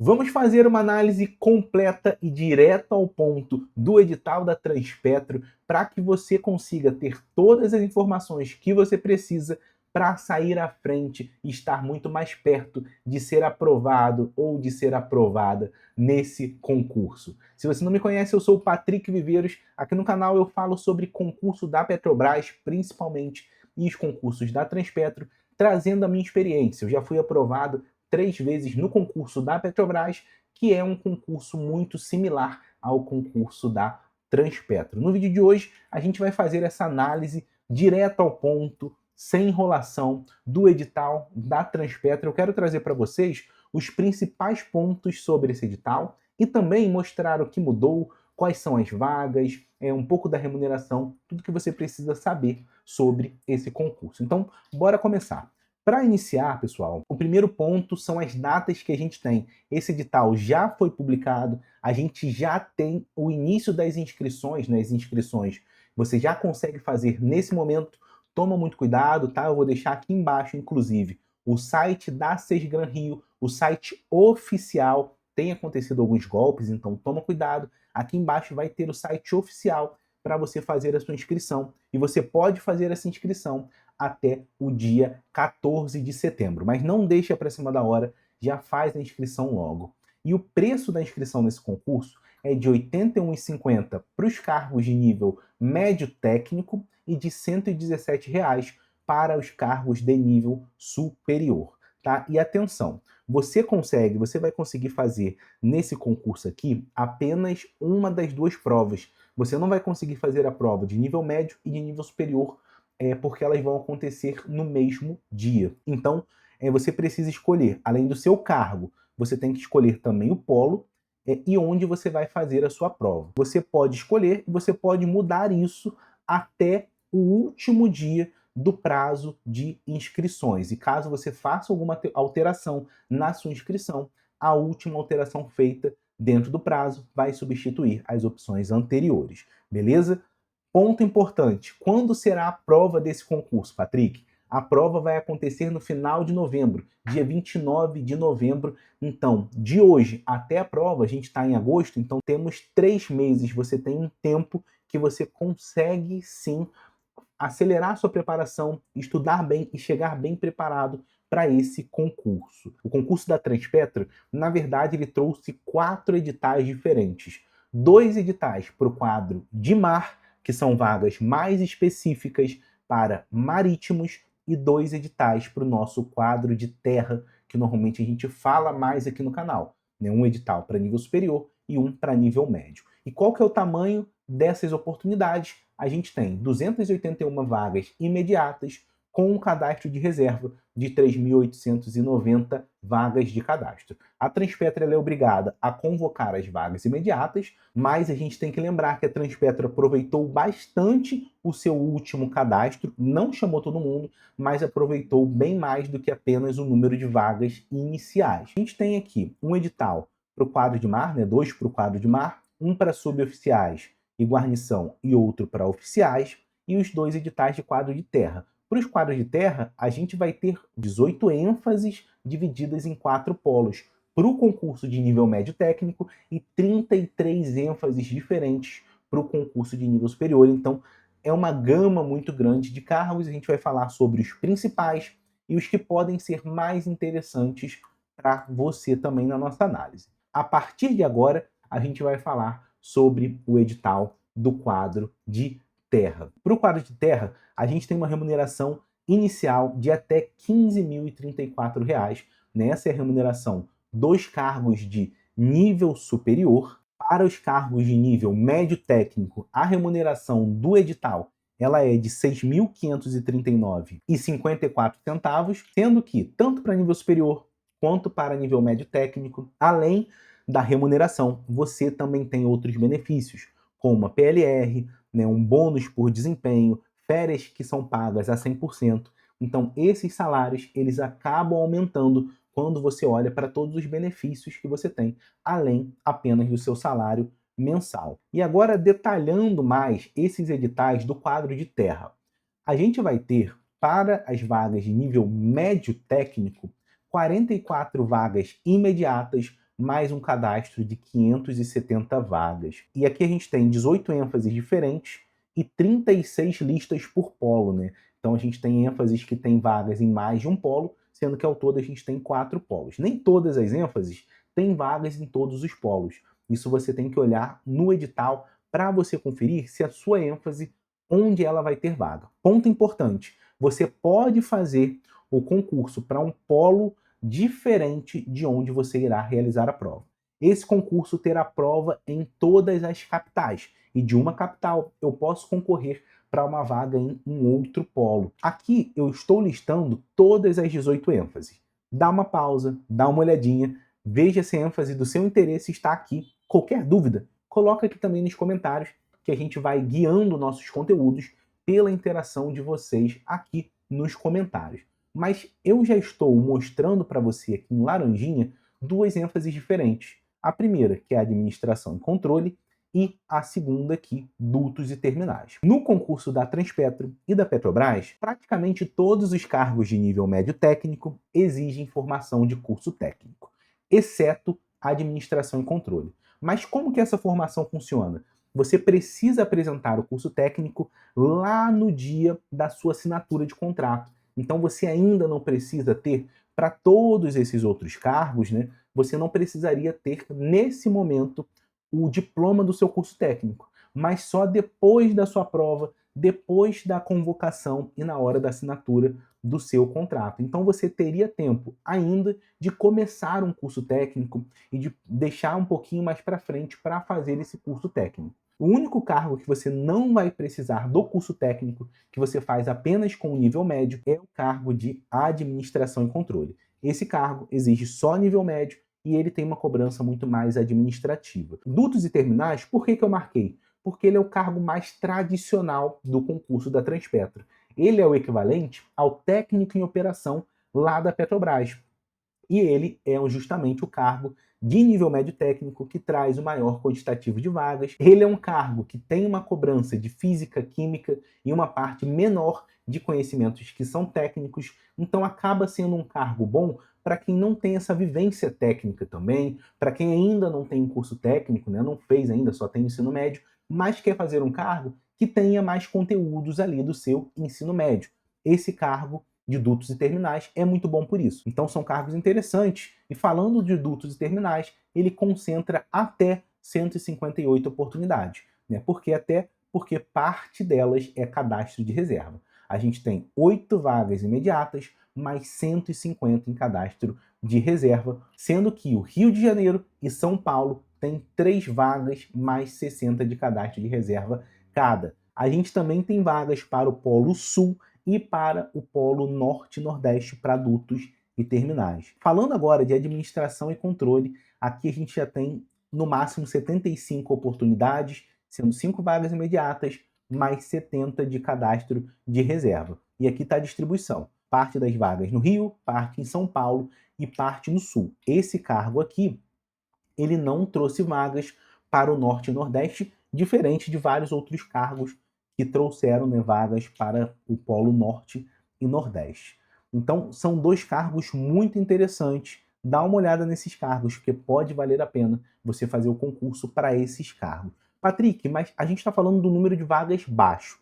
Vamos fazer uma análise completa e direta ao ponto do edital da Transpetro para que você consiga ter todas as informações que você precisa para sair à frente e estar muito mais perto de ser aprovado ou de ser aprovada nesse concurso. Se você não me conhece, eu sou o Patrick Viveiros. Aqui no canal eu falo sobre concurso da Petrobras, principalmente, e os concursos da Transpetro, trazendo a minha experiência. Eu já fui aprovado 3 vezes no concurso da Petrobras, que é um concurso muito similar ao concurso da Transpetro. No vídeo de hoje, a gente vai fazer essa análise direto ao ponto, sem enrolação, do edital da Transpetro. Eu quero trazer para vocês os principais pontos sobre esse edital e também mostrar o que mudou, quais são as vagas, um pouco da remuneração, tudo que você precisa saber sobre esse concurso. Então, bora começar. Para iniciar, pessoal, o primeiro ponto são as datas que a gente tem. Esse edital já foi publicado, a gente já tem o início das inscrições, né? As inscrições você já consegue fazer nesse momento. Toma muito cuidado, tá? Eu vou deixar aqui embaixo, inclusive, o site da Sesgran Rio, o site oficial. Tem acontecido alguns golpes, então toma cuidado. Aqui embaixo vai ter o site oficial para você fazer a sua inscrição. E você pode fazer essa inscrição até o dia 14 de setembro. Mas não deixa para cima da hora, já faz a inscrição logo. E o preço da inscrição nesse concurso é de R$ 81,50 para os cargos de nível médio técnico e de R$ 117 para os cargos de nível superior. Tá? E atenção, você vai conseguir fazer nesse concurso aqui apenas uma das duas provas. Você não vai conseguir fazer a prova de nível médio e de nível superior, porque elas vão acontecer no mesmo dia. Então, você precisa escolher, além do seu cargo, você tem que escolher também o polo e onde você vai fazer a sua prova. Você pode escolher e você pode mudar isso até o último dia do prazo de inscrições. E caso você faça alguma alteração na sua inscrição, a última alteração feita dentro do prazo vai substituir as opções anteriores. Beleza? Ponto importante, quando será a prova desse concurso, Patrick? A prova vai acontecer no final de novembro, dia 29 de novembro. Então, de hoje até a prova, a gente está em agosto, então temos 3 meses. Você tem um tempo que você consegue sim acelerar sua preparação, estudar bem e chegar bem preparado para esse concurso. O concurso da Transpetro, na verdade, ele trouxe 4 editais diferentes. 2 editais para o quadro de mar, que são vagas mais específicas para marítimos, e 2 editais para o nosso quadro de terra, que normalmente a gente fala mais aqui no canal. Um edital para nível superior e um para nível médio. E qual que é o tamanho dessas oportunidades? A gente tem 281 vagas imediatas com um cadastro de reserva de 3.890 vagas de cadastro. A Transpetro é obrigada a convocar as vagas imediatas, mas a gente tem que lembrar que a Transpetro aproveitou bastante o seu último cadastro, não chamou todo mundo, mas aproveitou bem mais do que apenas o número de vagas iniciais. A gente tem aqui um edital para o quadro de mar, 2 para o quadro de mar, um para suboficiais e guarnição e outro para oficiais, e os 2 editais de quadro de terra. Para os quadros de terra, a gente vai ter 18 ênfases divididas em 4 polos para o concurso de nível médio técnico e 33 ênfases diferentes para o concurso de nível superior. Então, é uma gama muito grande de cargos. A gente vai falar sobre os principais e os que podem ser mais interessantes para você também na nossa análise. A partir de agora, a gente vai falar sobre o edital do quadro de terra. Para o quadro de terra, a gente tem uma remuneração inicial de até R$ 15.034. Essa é a remuneração dos cargos de nível superior. Para os cargos de nível médio técnico, a remuneração do edital ela é de R$ 6.539,54, sendo que tanto para nível superior quanto para nível médio técnico, além da remuneração, você também tem outros benefícios, como a PLR, um bônus por desempenho, férias que são pagas a 100%. Então, esses salários, eles acabam aumentando quando você olha para todos os benefícios que você tem, além apenas do seu salário mensal. E agora, detalhando mais esses editais do quadro de terra, a gente vai ter, para as vagas de nível médio técnico, 44 vagas imediatas mais um cadastro de 570 vagas. E aqui a gente tem 18 ênfases diferentes e 36 listas por polo, né? Então a gente tem ênfases que tem vagas em mais de um polo, sendo que ao todo a gente tem 4 polos. Nem todas as ênfases têm vagas em todos os polos. Isso você tem que olhar no edital para você conferir se a sua ênfase, onde ela vai ter vaga. Ponto importante, você pode fazer o concurso para um polo diferente de onde você irá realizar a prova. Esse concurso terá prova em todas as capitais, e de uma capital eu posso concorrer para uma vaga em um outro polo. Aqui eu estou listando todas as 18 ênfases. Dá uma pausa, dá uma olhadinha, veja se a ênfase do seu interesse está aqui. Qualquer dúvida, coloca aqui também nos comentários, que a gente vai guiando nossos conteúdos pela interação de vocês aqui nos comentários. Mas eu já estou mostrando para você aqui em laranjinha duas ênfases diferentes. A primeira, que é a administração e controle, e a segunda aqui, dutos e terminais. No concurso da Transpetro e da Petrobras, praticamente todos os cargos de nível médio técnico exigem formação de curso técnico, exceto a administração e controle. Mas como que essa formação funciona? Você precisa apresentar o curso técnico lá no dia da sua assinatura de contrato. Então você ainda não precisa ter para todos esses outros cargos, né? Você não precisaria ter nesse momento o diploma do seu curso técnico, mas só depois da sua prova, depois da convocação e na hora da assinatura do seu contrato. Então você teria tempo ainda de começar um curso técnico e de deixar um pouquinho mais para frente para fazer esse curso técnico. O único cargo que você não vai precisar do curso técnico, que você faz apenas com o nível médio, é o cargo de administração e controle. Esse cargo exige só nível médio e ele tem uma cobrança muito mais administrativa. Dutos e terminais, por que eu marquei? Porque ele é o cargo mais tradicional do concurso da Transpetro. Ele é o equivalente ao técnico em operação lá da Petrobras. E ele é justamente o cargo de nível médio técnico que traz o maior quantitativo de vagas. Ele é um cargo que tem uma cobrança de física, química e uma parte menor de conhecimentos que são técnicos, então acaba sendo um cargo bom para quem não tem essa vivência técnica também, para quem ainda não tem um curso técnico, né, não fez ainda, só tem ensino médio, mas quer fazer um cargo que tenha mais conteúdos ali do seu ensino médio. Esse cargo de dutos e terminais é muito bom por isso. Então são cargos interessantes. E falando de dutos e terminais, ele concentra até 158 oportunidades. Né? Por que até? Porque parte delas é cadastro de reserva. A gente tem 8 vagas imediatas, mais 150 em cadastro de reserva, sendo que o Rio de Janeiro e São Paulo têm 3 vagas, mais 60 de cadastro de reserva cada. A gente também tem vagas para o Polo Sul e para o Polo Norte e Nordeste para dutos e terminais. Falando agora de administração e controle, aqui a gente já tem no máximo 75 oportunidades, sendo 5 vagas imediatas, mais 70 de cadastro de reserva. E aqui está a distribuição. Parte das vagas no Rio, parte em São Paulo e parte no Sul. Esse cargo aqui, ele não trouxe vagas para o Norte e Nordeste, diferente de vários outros cargos que trouxeram, né, vagas para o Polo Norte e Nordeste. Então, são 2 cargos muito interessantes. Dá uma olhada nesses cargos, porque pode valer a pena você fazer o concurso para esses cargos. Patrick, mas a gente está falando do número de vagas baixo.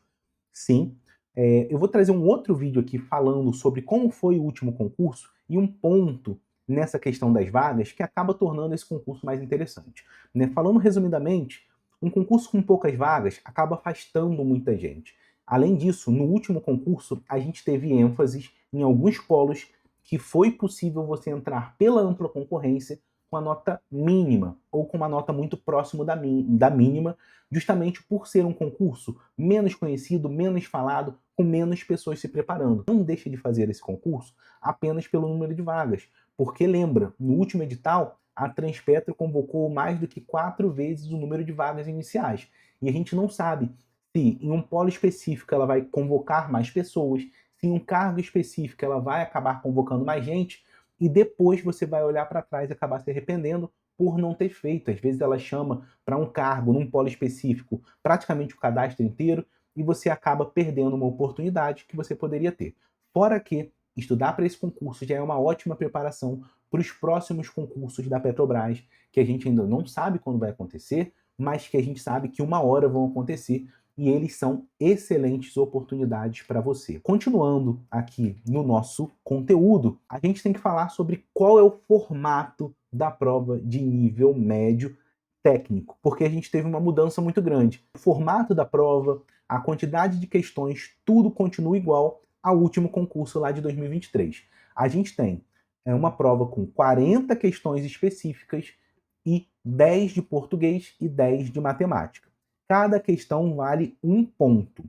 Sim, eu vou trazer um outro vídeo aqui falando sobre como foi o último concurso e um ponto nessa questão das vagas que acaba tornando esse concurso mais interessante. Né? Falando resumidamente, um concurso com poucas vagas acaba afastando muita gente. Além disso, no último concurso, a gente teve ênfases em alguns polos que foi possível você entrar pela ampla concorrência com a nota mínima, ou com uma nota muito próxima da mínima, justamente por ser um concurso menos conhecido, menos falado, com menos pessoas se preparando. Não deixe de fazer esse concurso apenas pelo número de vagas, porque lembra, no último edital, a Transpetro convocou mais do que 4 vezes o número de vagas iniciais. E a gente não sabe se em um polo específico ela vai convocar mais pessoas, se em um cargo específico ela vai acabar convocando mais gente, e depois você vai olhar para trás e acabar se arrependendo por não ter feito. Às vezes ela chama para um cargo, num polo específico, praticamente o cadastro inteiro, e você acaba perdendo uma oportunidade que você poderia ter. Fora que estudar para esse concurso já é uma ótima preparação para os próximos concursos da Petrobras, que a gente ainda não sabe quando vai acontecer, mas que a gente sabe que uma hora vão acontecer e eles são excelentes oportunidades para você. Continuando aqui no nosso conteúdo, a gente tem que falar sobre qual é o formato da prova de nível médio técnico, porque a gente teve uma mudança muito grande. O formato da prova, a quantidade de questões, tudo continua igual ao último concurso lá de 2023. A gente tem uma prova com 40 questões específicas e 10 de português e 10 de matemática. Cada questão vale 1 ponto.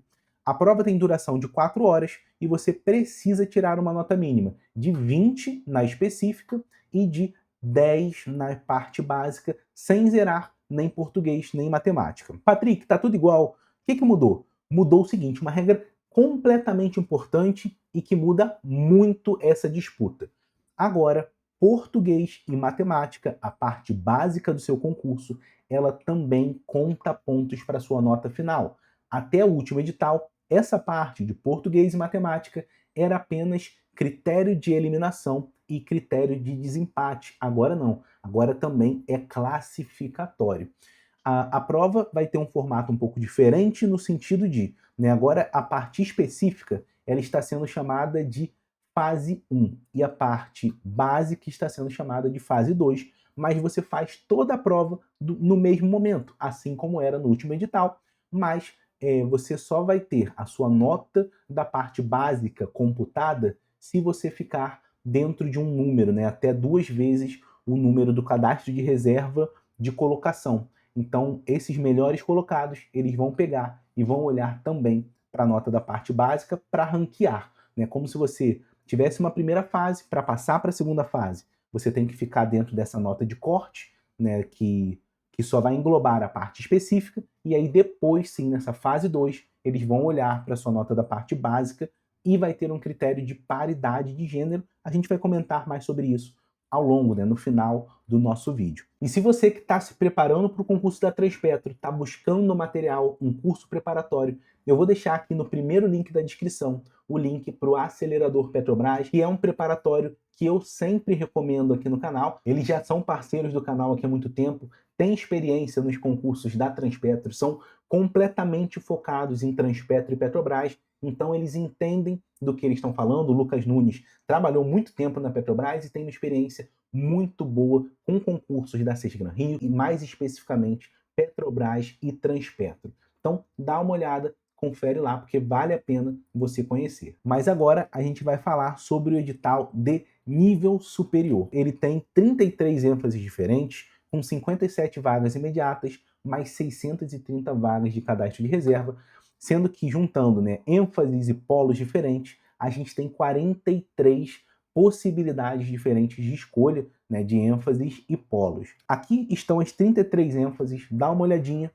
A prova tem duração de 4 horas e você precisa tirar uma nota mínima de 20 na específica e de 10 na parte básica, sem zerar nem português nem matemática. Patrick, tá tudo igual. O que mudou? Mudou o seguinte, uma regra completamente importante e que muda muito essa disputa. Agora, português e matemática, a parte básica do seu concurso, ela também conta pontos para sua nota final. Até o último edital, essa parte de português e matemática era apenas critério de eliminação e critério de desempate. Agora não, agora também é classificatório. A prova vai ter um formato um pouco diferente no sentido de, agora a parte específica ela está sendo chamada de fase 1 e a parte básica está sendo chamada de fase 2, mas você faz toda a prova no mesmo momento, assim como era no último edital, mas você só vai ter a sua nota da parte básica computada se você ficar dentro de um número, até 2 vezes o número do cadastro de reserva de colocação. Então, esses melhores colocados, eles vão pegar e vão olhar também para a nota da parte básica para ranquear, como se você tivesse uma primeira fase, para passar para a segunda fase, você tem que ficar dentro dessa nota de corte, que só vai englobar a parte específica, e aí depois, sim, nessa fase 2, eles vão olhar para a sua nota da parte básica e vai ter um critério de paridade de gênero. A gente vai comentar mais sobre isso ao longo, no final do nosso vídeo. E se você que está se preparando para o concurso da Transpetro, está buscando no material um curso preparatório, eu vou deixar aqui no primeiro link da descrição o link para o Acelerador Petrobras, que é um preparatório que eu sempre recomendo aqui no canal. Eles já são parceiros do canal aqui há muito tempo, têm experiência nos concursos da Transpetro, são completamente focados em Transpetro e Petrobras, então eles entendem do que eles estão falando. O Lucas Nunes trabalhou muito tempo na Petrobras e tem uma experiência muito boa com concursos da Sesgran Rio e mais especificamente Petrobras e Transpetro. Então dá uma olhada, confere lá, porque vale a pena você conhecer. Mas agora a gente vai falar sobre o edital de nível superior. Ele tem 33 ênfases diferentes, com 57 vagas imediatas, mais 630 vagas de cadastro de reserva, sendo que juntando ênfases e polos diferentes, a gente tem 43 possibilidades diferentes de escolha de ênfases e polos. Aqui estão as 33 ênfases, dá uma olhadinha.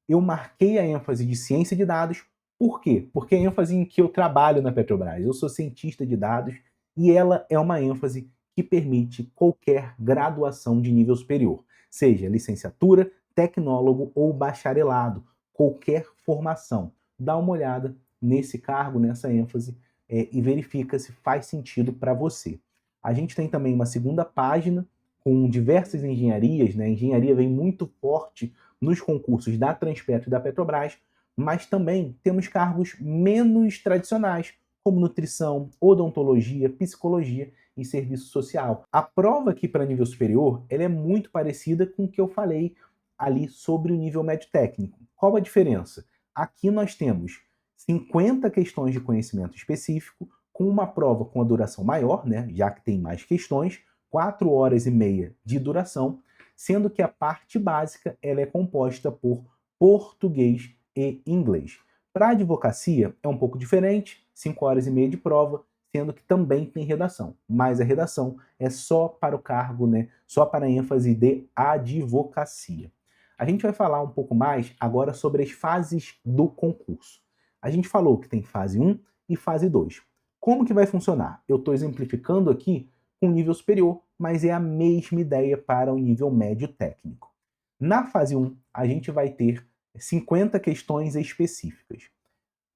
Eu marquei a ênfase de ciência de dados. Por quê? Porque é a ênfase em que eu trabalho na Petrobras. Eu sou cientista de dados e ela é uma ênfase que permite qualquer graduação de nível superior, seja licenciatura, tecnólogo ou bacharelado, qualquer formação. Dá uma olhada nesse cargo, nessa ênfase, e verifica se faz sentido para você. A gente tem também uma segunda página com diversas engenharias, A engenharia vem muito forte nos concursos da Transpetro e da Petrobras, mas também temos cargos menos tradicionais, como nutrição, odontologia, psicologia e serviço social. A prova aqui para nível superior, ela é muito parecida com o que eu falei ali sobre o nível médio técnico. Qual a diferença? Aqui nós temos 50 questões de conhecimento específico, com uma prova com a duração maior, já que tem mais questões, 4 horas e meia de duração, sendo que a parte básica ela é composta por português e inglês. Para a advocacia é um pouco diferente, 5 horas e meia de prova, sendo que também tem redação, mas a redação é só para o cargo, só para a ênfase de advocacia. A gente vai falar um pouco mais agora sobre as fases do concurso. A gente falou que tem fase 1 e fase 2. Como que vai funcionar? Eu estou exemplificando aqui com nível superior, mas é a mesma ideia para o nível médio técnico. Na fase 1, a gente vai ter 50 questões específicas.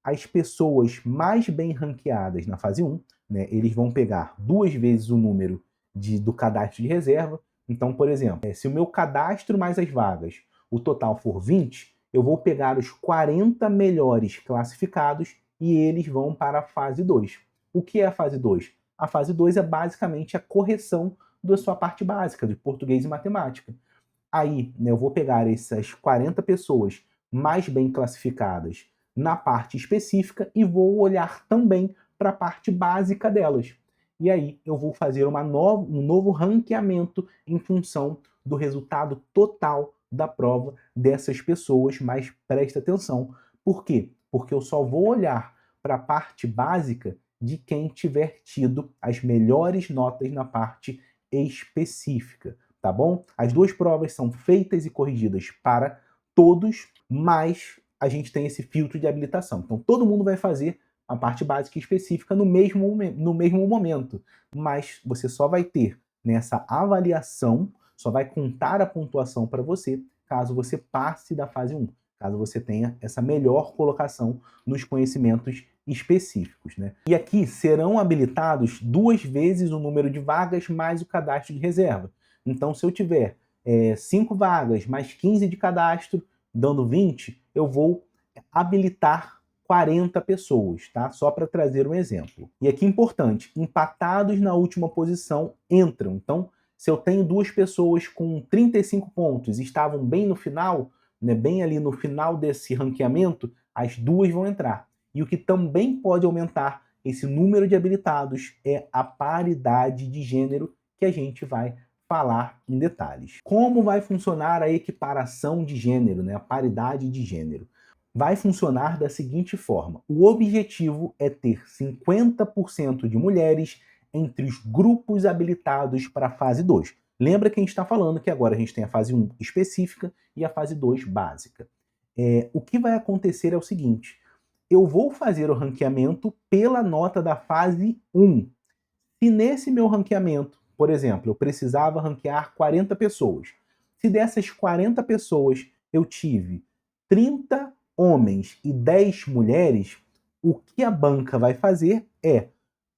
As pessoas mais bem ranqueadas na fase 1, eles vão pegar 2 vezes o número do cadastro de reserva. Então, por exemplo, se o meu cadastro mais as vagas, o total for 20, eu vou pegar os 40 melhores classificados e eles vão para a fase 2. O que é a fase 2? A fase 2 é basicamente a correção da sua parte básica, de português e matemática. Aí, né, eu vou pegar essas 40 pessoas mais bem classificadas na parte específica e vou olhar também para a parte básica delas. E aí eu vou fazer um novo ranqueamento em função do resultado total da prova dessas pessoas, mas presta atenção. Por quê? Porque eu só vou olhar para a parte básica de quem tiver tido as melhores notas na parte específica, tá bom? As duas provas são feitas e corrigidas para todos, mas a gente tem esse filtro de habilitação. Então todo mundo vai fazer a parte básica e específica no mesmo momento, mas você só vai ter nessa avaliação, só vai contar a pontuação para você caso você passe da fase 1, caso você tenha essa melhor colocação nos conhecimentos específicos, né? E aqui serão habilitados 2 vezes o número de vagas mais o cadastro de reserva. Então, se eu tiver 5 vagas mais 15 de cadastro, dando 20, eu vou habilitar 40 pessoas, tá? Só para trazer um exemplo. E aqui importante, empatados na última posição entram. Então, se eu tenho 2 pessoas com 35 pontos e estavam bem no final, né, bem ali no final desse ranqueamento, as 2 vão entrar. E o que também pode aumentar esse número de habilitados é a paridade de gênero, que a gente vai falar em detalhes. Como vai funcionar a equiparação de gênero, né, a paridade de gênero? Vai funcionar da seguinte forma: o objetivo é ter 50% de mulheres entre os grupos habilitados para a fase 2. Lembra que a gente está falando que agora a gente tem a fase 1 específica e a fase 2 básica. O que vai acontecer é o seguinte: eu vou fazer o ranqueamento pela nota da fase 1. Se nesse meu ranqueamento, por exemplo, eu precisava ranquear 40 pessoas, se dessas 40 pessoas eu tive 30 homens e 10 mulheres, o que a banca vai fazer é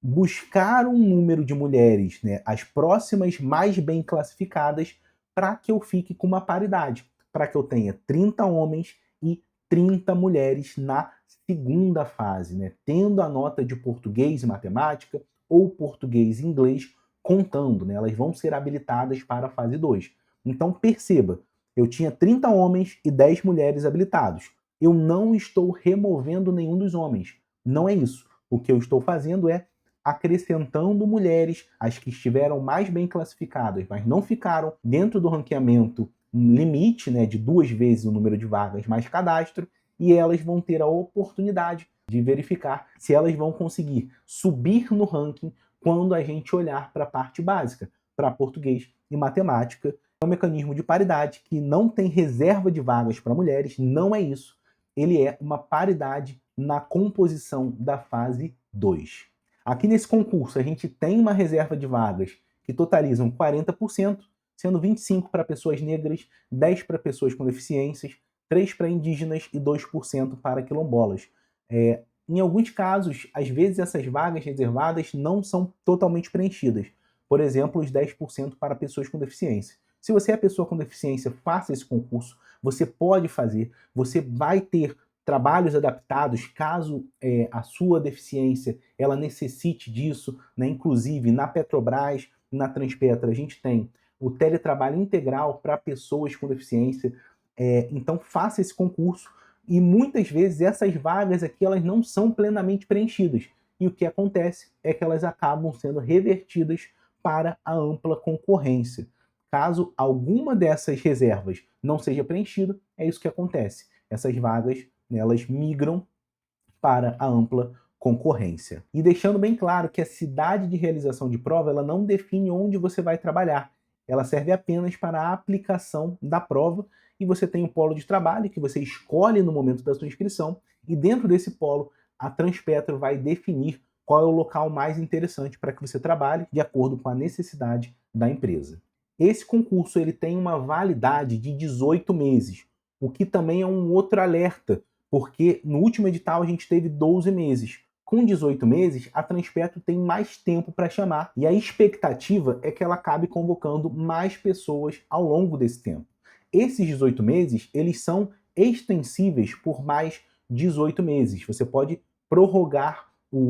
buscar um número de mulheres, né, as próximas mais bem classificadas, para que eu fique com uma paridade, para que eu tenha 30 homens e 30 mulheres na segunda fase, né, tendo a nota de português e matemática ou português e inglês contando, né, elas vão ser habilitadas para a fase 2. Então perceba, eu tinha 30 homens e 10 mulheres habilitados. Eu não estou removendo nenhum dos homens. Não é isso. O que eu estou fazendo é acrescentando mulheres, as que estiveram mais bem classificadas, mas não ficaram dentro do ranqueamento limite, né, de 2 vezes o número de vagas mais cadastro, e elas vão ter a oportunidade de verificar se elas vão conseguir subir no ranking quando a gente olhar para a parte básica, para português e matemática. É um mecanismo de paridade que não tem reserva de vagas para mulheres, não é isso. Ele é uma paridade na composição da fase 2. Aqui nesse concurso a gente tem uma reserva de vagas que totalizam 40%, sendo 25% para pessoas negras, 10% para pessoas com deficiências, 3% para indígenas e 2% para quilombolas. Em alguns casos, às vezes essas vagas reservadas não são totalmente preenchidas. Por exemplo, os 10% para pessoas com deficiência. Se você é pessoa com deficiência, faça esse concurso. Você pode fazer, você vai ter trabalhos adaptados caso a sua deficiência ela necessite disso, né? Inclusive na Petrobras, na Transpetra, a gente tem o teletrabalho integral para pessoas com deficiência. Então faça esse concurso e muitas vezes essas vagas aqui elas não são plenamente preenchidas. E o que acontece é que elas acabam sendo revertidas para a ampla concorrência. Caso alguma dessas reservas não seja preenchida, é isso que acontece. Essas vagas, elas migram para a ampla concorrência. E deixando bem claro que a cidade de realização de prova ela não define onde você vai trabalhar. Ela serve apenas para a aplicação da prova e você tem um polo de trabalho que você escolhe no momento da sua inscrição e dentro desse polo a Transpetro vai definir qual é o local mais interessante para que você trabalhe de acordo com a necessidade da empresa. Esse concurso ele tem uma validade de 18 meses, o que também é um outro alerta, porque no último edital a gente teve 12 meses. Com 18 meses, a Transpetro tem mais tempo para chamar e a expectativa é que ela acabe convocando mais pessoas ao longo desse tempo. Esses 18 meses, eles são extensíveis por mais 18 meses. Você pode prorrogar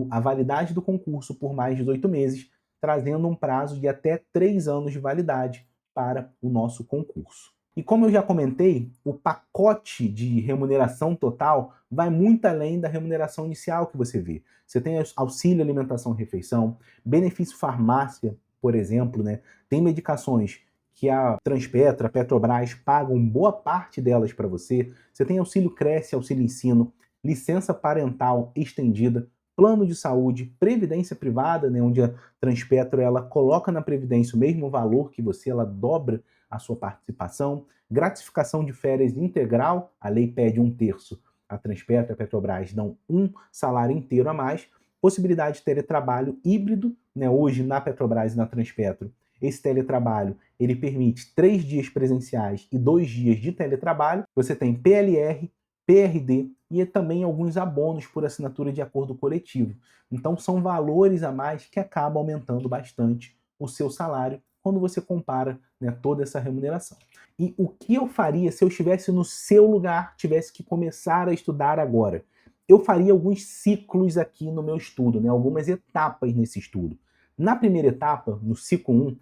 a validade do concurso por mais 18 meses, trazendo um prazo de até 3 anos de validade para o nosso concurso. E como eu já comentei, o pacote de remuneração total vai muito além da remuneração inicial que você vê. Você tem auxílio alimentação e refeição, benefício farmácia, por exemplo, né? Tem medicações que a Transpetro, a Petrobras pagam boa parte delas para você. Você tem auxílio Cresce, auxílio ensino, licença parental estendida, plano de saúde, previdência privada, né, onde a Transpetro ela coloca na previdência o mesmo valor que você, ela dobra a sua participação, gratificação de férias integral, a lei pede 1/3, a Transpetro e a Petrobras dão um salário inteiro a mais, possibilidade de teletrabalho híbrido, né, hoje na Petrobras e na Transpetro, esse teletrabalho ele permite 3 dias presenciais e 2 dias de teletrabalho, você tem PLR, PRD e também alguns abonos por assinatura de acordo coletivo. Então são valores a mais que acabam aumentando bastante o seu salário quando você compara, né, toda essa remuneração. E o que eu faria se eu estivesse no seu lugar, tivesse que começar a estudar agora? Eu faria alguns ciclos aqui no meu estudo, né, algumas etapas nesse estudo. Na primeira etapa, no ciclo 1,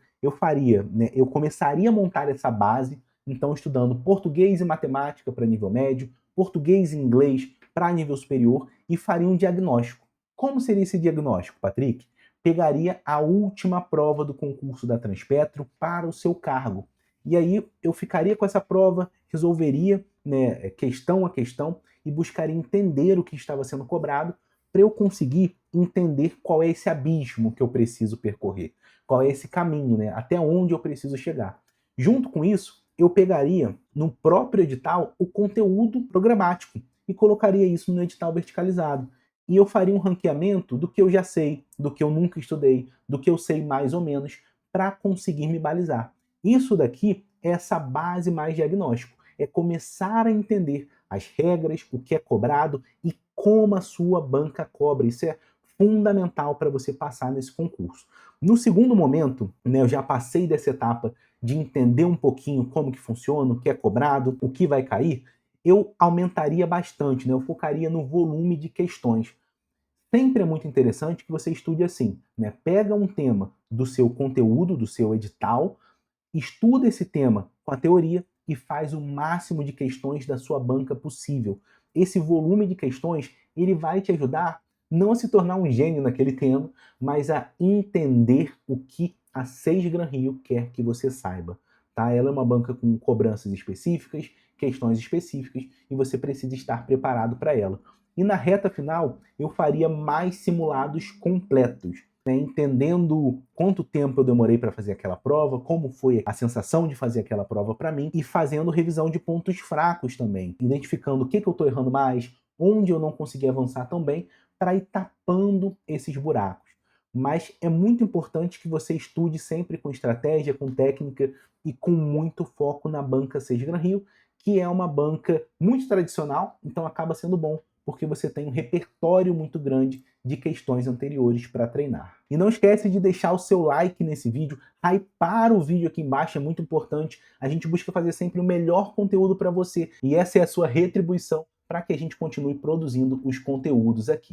eu começaria a montar essa base, então estudando português e matemática para nível médio, português e inglês para nível superior e faria um diagnóstico. Como seria esse diagnóstico, Patrick? Pegaria a última prova do concurso da Transpetro para o seu cargo. E aí eu ficaria com essa prova, resolveria, né, questão a questão e buscaria entender o que estava sendo cobrado para eu conseguir entender qual é esse abismo que eu preciso percorrer, qual é esse caminho, né, até onde eu preciso chegar. Junto com isso, eu pegaria no próprio edital o conteúdo programático e colocaria isso no edital verticalizado. E eu faria um ranqueamento do que eu já sei, do que eu nunca estudei, do que eu sei mais ou menos, para conseguir me balizar. Isso daqui é essa base mais diagnóstico. É começar a entender as regras, o que é cobrado e como a sua banca cobra. Isso é fundamental para você passar nesse concurso. No segundo momento, né, eu já passei dessa etapa de entender um pouquinho como que funciona, o que é cobrado, o que vai cair, eu aumentaria bastante, né? Eu focaria no volume de questões. Sempre é muito interessante que você estude assim, né? Pega um tema do seu conteúdo, do seu edital, estuda esse tema com a teoria e faz o máximo de questões da sua banca possível. Esse volume de questões, ele vai te ajudar não a se tornar um gênio naquele tema, mas a entender o que a Seis Gran Rio quer que você saiba. Tá? Ela é uma banca com cobranças específicas, questões específicas, e você precisa estar preparado para ela. E na reta final, eu faria mais simulados completos, né, entendendo quanto tempo eu demorei para fazer aquela prova, como foi a sensação de fazer aquela prova para mim, e fazendo revisão de pontos fracos também, identificando o que eu estou errando mais, onde eu não consegui avançar tão bem, para ir tapando esses buracos. Mas é muito importante que você estude sempre com estratégia, com técnica e com muito foco na banca Seis Gran Rio, que é uma banca muito tradicional, então acaba sendo bom, porque você tem um repertório muito grande de questões anteriores para treinar. E não esquece de deixar o seu like nesse vídeo, hypar o vídeo aqui embaixo, é muito importante. A gente busca fazer sempre o melhor conteúdo para você, e essa é a sua retribuição para que a gente continue produzindo os conteúdos aqui.